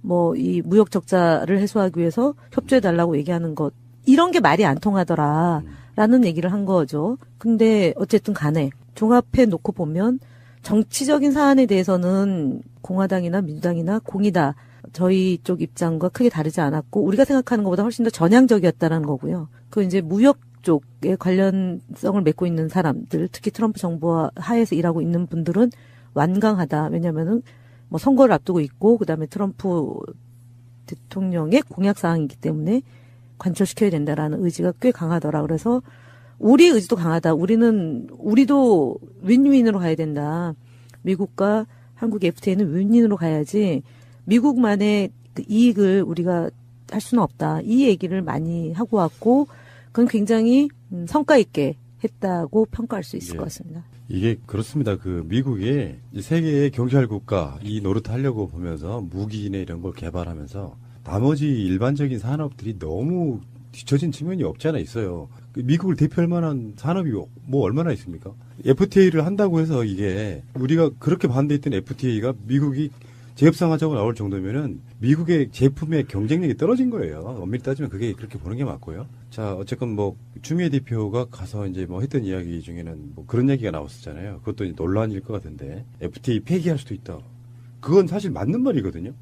뭐 이 무역 적자를 해소하기 위해서 협조해 달라고 얘기하는 것 이런 게 말이 안 통하더라라는 얘기를 한 거죠. 근데 어쨌든 간에 종합해 놓고 보면 정치적인 사안에 대해서는 공화당이나 민주당이나 공이다. 저희 쪽 입장과 크게 다르지 않았고 우리가 생각하는 것보다 훨씬 더 전향적이었다는 거고요. 그 이제 무역 쪽에 관련성을 맺고 있는 사람들, 특히 트럼프 정부와 하에서 일하고 있는 분들은 완강하다. 왜냐면은 뭐 선거를 앞두고 있고 그다음에 트럼프 대통령의 공약 사항이기 때문에 관철시켜야 된다라는 의지가 꽤 강하더라. 그래서 우리 의지도 강하다. 우리도 윈윈으로 가야 된다. 미국과 한국의 FTA는 윈윈으로 가야지 미국만의 그 이익을 우리가 할 수는 없다. 이 얘기를 많이 하고 왔고 그건 굉장히 성과 있게 했다고 평가할 수 있을 것 같습니다. 이게 그렇습니다. 그 미국이 세계의 경찰 국가 이 노릇 하려고 보면서 무기나 이런 걸 개발하면서 나머지 일반적인 산업들이 너무 뒤처진 측면이 없지 않아 있어요. 미국을 대표할 만한 산업이 뭐 얼마나 있습니까? FTA를 한다고 해서 이게 우리가 그렇게 반대했던 FTA가 미국이 재협상하자고 나올 정도면은 미국의 제품의 경쟁력이 떨어진 거예요. 엄밀히 따지면 그게 그렇게 보는 게 맞고요. 자, 어쨌건 뭐 추미애 대표가 가서 이제 뭐 했던 이야기 중에는 뭐 그런 얘기가 나왔었잖아요. 그것도 이제 논란일 것 같은데 FTA 폐기할 수도 있다. 그건 사실 맞는 말이거든요.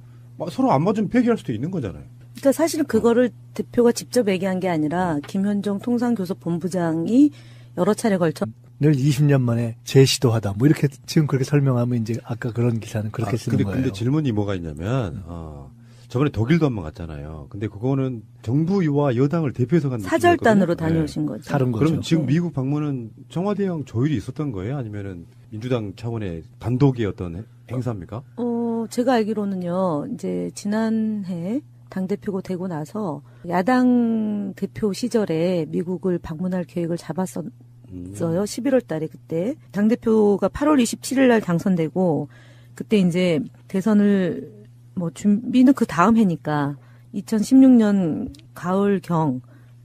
서로 안 맞으면 폐기할 수도 있는 거잖아요. 그러니까 사실은 그거를 대표가 직접 얘기한 게 아니라 김현정 통상교섭본부장이 여러 차례 걸쳐 늘 20년 만에 재시도하다. 뭐 이렇게 지금 그렇게 설명하면 이제 아까 그런 기사는 그렇게 쓰는 거예요. 근데 질문이 뭐가 있냐면 저번에 독일도 한번 갔잖아요. 근데 그거는 정부와 여당을 대표해서 간 사절단으로 느낌이었거든요. 다녀오신 거죠. 다른 거죠. 그럼 지금 미국 방문은 청와대형 조율이 있었던 거예요? 아니면은 민주당 차원의 단독의 어떤 행사입니까? 제가 알기로는요. 이제 지난해 당대표가 되고 나서 야당 대표 시절에 미국을 방문할 계획을 잡았었어요. 11월 달에 그때. 당대표가 8월 27일 날 당선되고 그때 이제 대선을 뭐 준비는 그 다음 해니까 2016년 가을경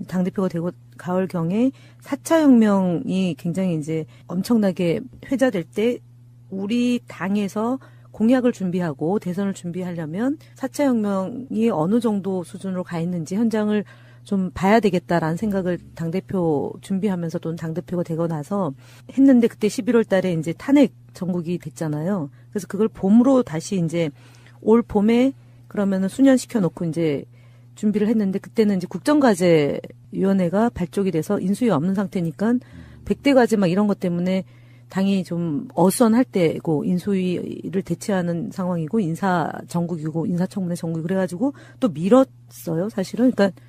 당대표가 되고 가을경에 4차 혁명이 굉장히 이제 엄청나게 회자될 때 우리 당에서 공약을 준비하고 대선을 준비하려면 4차 혁명이 어느 정도 수준으로 가 있는지 현장을 좀 봐야 되겠다라는 생각을 당대표 준비하면서 또는 당대표가 되고 나서 했는데 그때 11월 달에 이제 탄핵 전국이 됐잖아요. 그래서 그걸 봄으로 다시 이제 올 봄에 그러면은 수년시켜 놓고 이제 준비를 했는데 그때는 이제 국정과제위원회가 발족이 돼서 인수위 없는 상태니까 100대 과제 막 이런 것 때문에 당이 좀 어수선할 때고 인수위를 대체하는 상황이고 인사정국이고 인사청문회 정국이 그래가지고 또 미뤘어요 사실은. 그러니까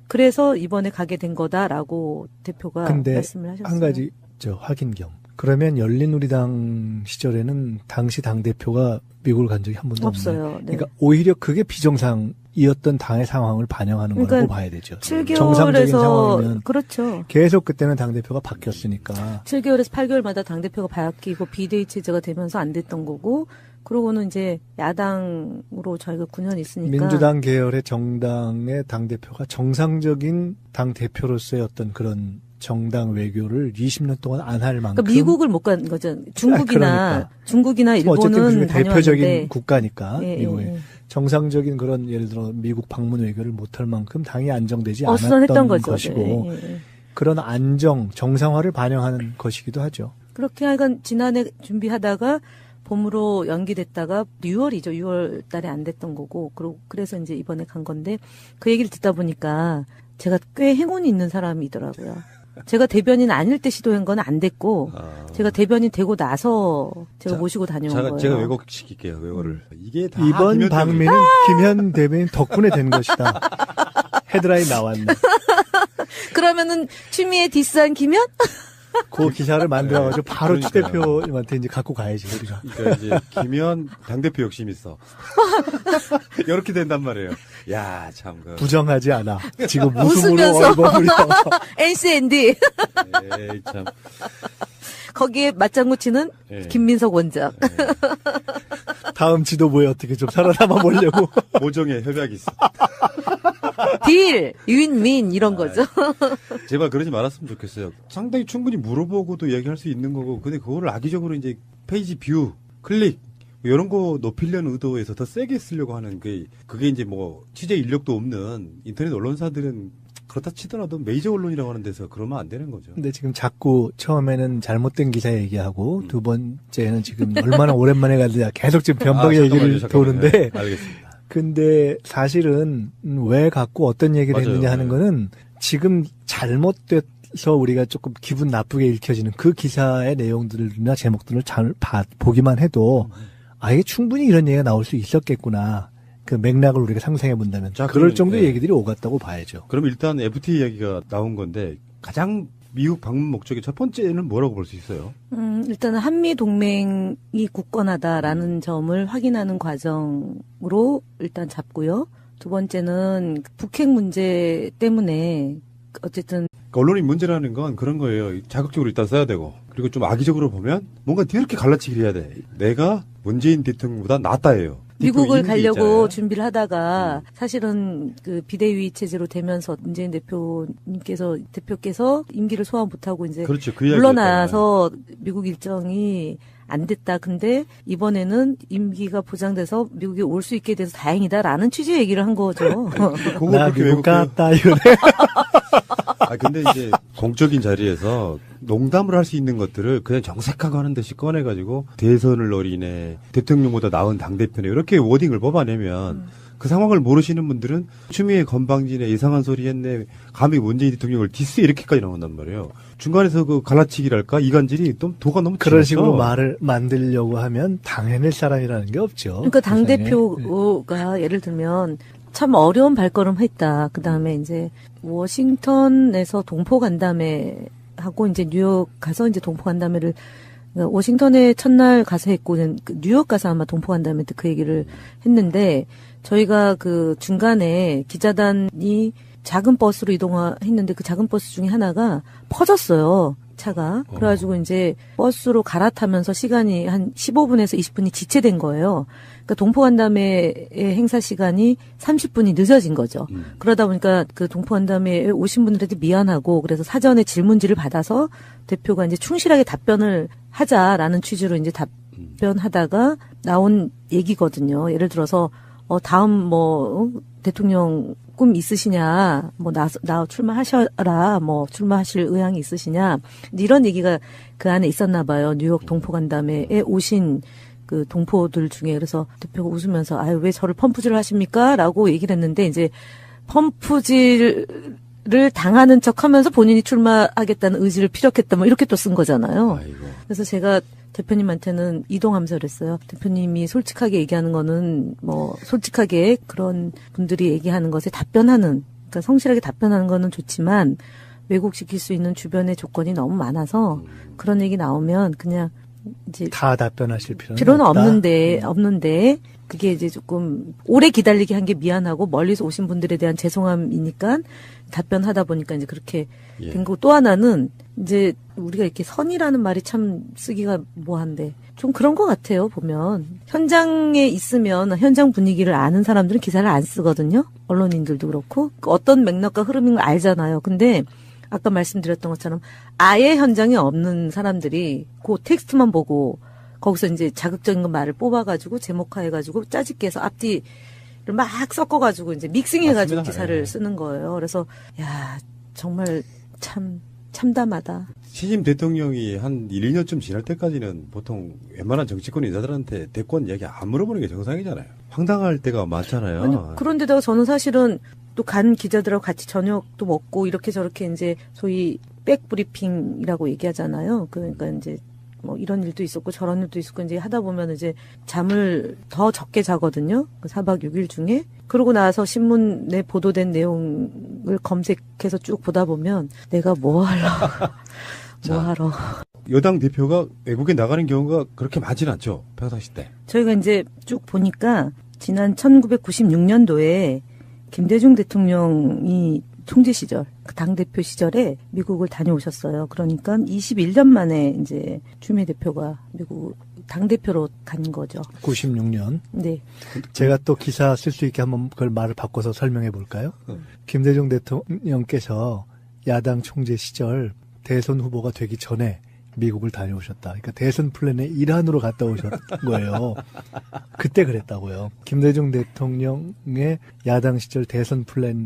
그래서 이번에 가게 된 거다라고 대표가 말씀을 하셨어요. 한 가지 확인 겸. 그러면 열린우리당 시절에는 당시 당대표가 미국을 간 적이 한 번도 없어요. 없네요. 네. 그러니까 오히려 그게 비정상이었던 당의 상황을 반영하는 거라고 봐야 되죠. 7개월에서 정상적인 상황이면 그렇죠. 계속 그때는 당대표가 바뀌었으니까. 7개월에서 8개월마다 당대표가 바뀌고 비대위 체제가 되면서 안 됐던 거고 그러고는 이제 야당으로 저희가 9년 있으니까 민주당 계열의 정당의 당대표가 정상적인 당대표로서의 어떤 그런 정당 외교를 20년 동안 안 할 만큼. 그러니까 미국을 못 간 거죠. 중국이나 일본은 어쨌든 대표적인 다녀왔는데. 국가니까 예, 미국의 예. 정상적인 그런 예를 들어 미국 방문 외교를 못 할 만큼 당이 안정되지 어수선했던 않았던 거죠. 것이고 예, 예. 그런 안정 정상화를 반영하는 것이기도 하죠. 그렇게 하여간 지난해 준비하다가 봄으로 연기됐다가 6월이죠. 6월 달에 안 됐던 거고. 그래서 이제 이번에 간 건데 그 얘기를 듣다 보니까 제가 꽤 행운이 있는 사람이더라고요. 제가 대변인 아닐 때 시도한 건 안 됐고 제가 대변인 되고 나서 제가 모시고 다녀온 거예요. 제가 왜곡시킬게요. 왜곡을. 이게 다 이번 김현 방미는 김현 대변인 덕분에 된 것이다. 헤드라인 나왔네. 그러면은 추미애 디스한 김현? 그 기사를 만들어가지고 바로 추 그러니까요. 대표님한테 이제 갖고 가야지 우리가. 그러니까 이제 김현 당대표 욕심 있어. 이렇게 된단 말이에요. 야, 참 그. 부정하지 않아. 지금 웃음으로 웃으면서. 얼버무려. NCND. 에이, 참. 거기에 맞장구 치는 예. 김민석 원장. 다음 지도부에 어떻게 좀 살아남아 보려고. 모종의 협약이 있어. 딜, 윈윈 이런 거죠. 제발 그러지 말았으면 좋겠어요. 상당히 충분히 물어보고도 얘기할 수 있는 거고, 근데 그거를 악의적으로 이제 페이지 뷰, 클릭, 이런 거 높이려는 의도에서 더 세게 쓰려고 하는 그게 이제 뭐 취재 인력도 없는 인터넷 언론사들은 그렇다 치더라도 메이저 언론이라고 하는 데서 그러면 안 되는 거죠. 근데 지금 자꾸 처음에는 잘못된 기사 얘기하고 두 번째는 지금 얼마나 오랜만에 가느냐 계속 지금 변방의 얘기를 도는데 네, 알겠습니다. 근데 사실은 왜 갖고 어떤 얘기를 맞아요. 했느냐 하는 네. 거는 지금 잘못돼서 우리가 조금 기분 나쁘게 읽혀지는 그 기사의 내용들이나 제목들을 잘 보기만 해도 아, 이게 충분히 이런 얘기가 나올 수 있었겠구나. 그 맥락을 우리가 상상해 본다면. 자, 그럴 그러면, 정도의 예. 얘기들이 오갔다고 봐야죠. 그럼 일단 FTA 이야기가 나온 건데 가장 미국 방문 목적의 첫 번째는 뭐라고 볼 수 있어요? 일단은 한미 동맹이 굳건하다라는 점을 확인하는 과정으로 일단 잡고요. 두 번째는 북핵 문제 때문에 어쨌든 그러니까 언론이 문제라는 건 그런 거예요. 자극적으로 일단 써야 되고 그리고 좀 악의적으로 보면 뭔가 이렇게 갈라치기를 해야 돼. 내가 문재인 대통령보다 낫다예요. 미국을 있는 게 가려고 있잖아요. 준비를 하다가 사실은 그 비대위 체제로 되면서 문재인 대표께서 임기를 소화 못하고 이제 그렇죠. 그 이야기였잖아요. 물러나서 미국 일정이 안 됐다. 근데 이번에는 임기가 보장돼서 미국에 올 수 있게 돼서 다행이다라는 취지의 얘기를 한 거죠. 그거 나 그렇게 미국 왜곡해요? 갔다 이러네. 근데 이제 공적인 자리에서 농담을 할 수 있는 것들을 그냥 정색하고 하는 듯이 꺼내가지고 대선을 노리네, 대통령보다 나은 당대표네 이렇게 워딩을 뽑아내면 그 상황을 모르시는 분들은 추미애 건방지네, 이상한 소리 했네, 감히 문재인 대통령을 디스 이렇게까지 나온단 말이에요. 중간에서 그 갈라치기랄까 이간질이 좀 도가 너무 그런 길어서. 식으로 말을 만들려고 하면 당해낼 사람이라는 게 없죠. 그러니까 당 세상에. 대표가 예를 들면 참 어려운 발걸음 했다. 그 다음에 이제 워싱턴에서 동포 간담회 하고 이제 뉴욕 가서 이제 동포 간담회를 워싱턴에 첫날 가서 했고 뉴욕 가서 아마 동포 간담회 때 그 얘기를 했는데 저희가 그 중간에 기자단이 작은 버스로 이동했는데 그 작은 버스 중에 하나가 퍼졌어요. 차가. 그래가지고 이제 버스로 갈아타면서 시간이 한 15분에서 20분이 지체된 거예요. 그러니까 동포간담회의 행사 시간이 30분이 늦어진 거죠. 그러다 보니까 그 동포간담회에 오신 분들한테 미안하고 그래서 사전에 질문지를 받아서 대표가 이제 충실하게 답변을 하자라는 취지로 이제 답변하다가 나온 얘기거든요. 예를 들어서 다음 뭐 대통령 꿈 있으시냐, 뭐 나 출마하셔라, 뭐 출마하실 의향이 있으시냐, 이런 얘기가 그 안에 있었나 봐요. 뉴욕 동포간담회에 오신 그 동포들 중에. 그래서 대표가 웃으면서 아유 왜 저를 펌프질을 하십니까?라고 얘기를 했는데 이제 펌프질을 당하는 척하면서 본인이 출마하겠다는 의지를 피력했다, 뭐 이렇게 또 쓴 거잖아요. 아이고. 그래서 제가 대표님한테는 이동하면서 그랬어요. 대표님이 솔직하게 얘기하는 거는 뭐 솔직하게 그런 분들이 얘기하는 것에 답변하는, 그러니까 성실하게 답변하는 거는 좋지만 왜곡시킬 수 있는 주변의 조건이 너무 많아서 그런 얘기 나오면 그냥 이제 다 답변하실 필요는 없다. 없는데 그게 이제 조금 오래 기다리게 한 게 미안하고 멀리서 오신 분들에 대한 죄송함이니까 답변하다 보니까 이제 그렇게 예. 된 거고, 또 하나는 이제 우리가 이렇게 선이라는 말이 참 쓰기가 뭐한데 좀 그런 것 같아요. 보면 현장에 있으면 현장 분위기를 아는 사람들은 기사를 안 쓰거든요. 언론인들도 그렇고 어떤 맥락과 흐름인 걸 알잖아요. 근데 아까 말씀드렸던 것처럼 아예 현장에 없는 사람들이 그 텍스트만 보고 거기서 이제 자극적인 말을 뽑아가지고 제목화해가지고 짜집게 해서 앞뒤를 막 섞어가지고 이제 믹싱해가지고 맞습니다. 기사를 네. 쓰는 거예요. 그래서 야 정말 참 참담하다. 신임 대통령이 한 1, 2년쯤 지날 때까지는 보통 웬만한 정치권 인사들한테 대권 얘기 안 물어보는 게 정상이잖아요. 황당할 때가 많잖아요. 아니, 그런데다가 저는 사실은 또 간 기자들하고 같이 저녁도 먹고 이렇게 저렇게 이제 소위 백브리핑이라고 얘기하잖아요. 그러니까 이제 뭐 이런 일도 있었고 저런 일도 있었고 이제 하다 보면 이제 잠을 더 적게 자거든요. 그 4박 6일 중에. 그러고 나서 신문에 보도된 내용을 검색해서 쭉 보다 보면 내가 뭐 하러. 여당 대표가 외국에 나가는 경우가 그렇게 많지는 않죠. 평상시 때. 저희가 이제 쭉 보니까 지난 1996년도에 김대중 대통령이 총재 시절, 그 당대표 시절에 미국을 다녀오셨어요. 그러니까 21년 만에 이제 추미애 대표가 미국 당대표로 간 거죠. 96년. 네. 제가 또 기사 쓸 수 있게 한번 그걸 말을 바꿔서 설명해 볼까요? 김대중 대통령께서 야당 총재 시절 대선 후보가 되기 전에 미국을 다녀오셨다. 그러니까 대선 플랜의 일환으로 갔다 오셨 거예요. 그때 그랬다고요. 김대중 대통령의 야당 시절 대선 플랜